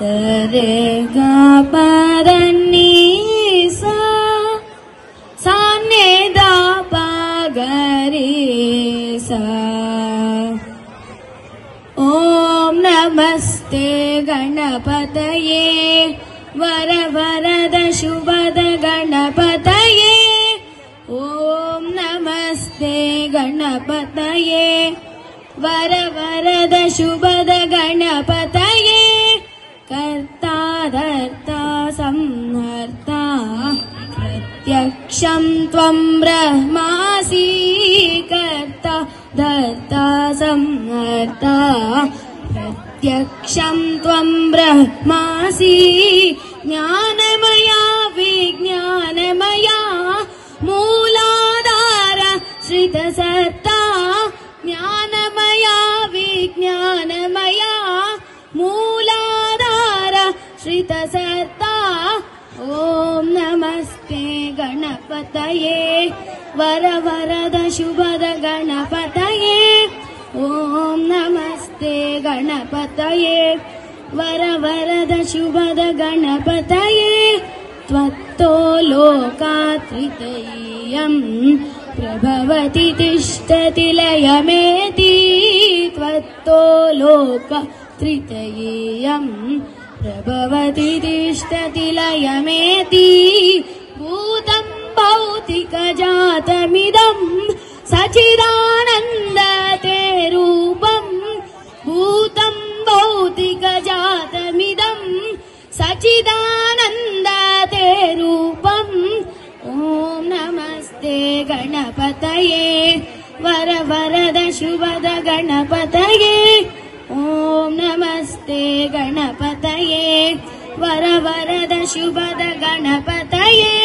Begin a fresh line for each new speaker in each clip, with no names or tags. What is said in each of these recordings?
सरे गा पदनी सा साने दा पगरे सा। ओम नमस्ते गणपतये वर वरद शुभद गणपतये। ओम नमस्ते गणपतये वर वरद शुभद गणपतये। कर्ता धर्ता संहर्ता प्रत्यक्षं त्वं ब्रह्मासि। कर्ता धर्ता संहर्ता प्रत्यक्षं त्वं ब्रह्मासि। ज्ञानमया विज्ञानमया मूलाधार श्रितसत्ता। ज्ञानमया विज्ञानमया मूलाधार श्रितसत्ता। ओम नमस्ते गणपतये वर वरद शुभद गणपतये। ओम नमस्ते गणपतये वर वरद शुभद गणपतये। त्वत्तो लोकात्रितय्यं प्रभवति तिष्ठति लयमेति। त्वत्तो लोकात्रितय्यं प्रभवति तिष्ठति लयमेति। भूतं भौतिकजातमिदं सच्चिदानन्दते रूपं। भूतं भौतिकजातमिदं सच्चिदानन्दते रूपं। ओम नमस्ते गणपतये वर वरद शुभद गणपतये। ओम नमस्ते गणपतये वर वरद शुभद गणपतये।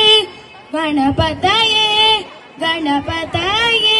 गणपतये गणपतये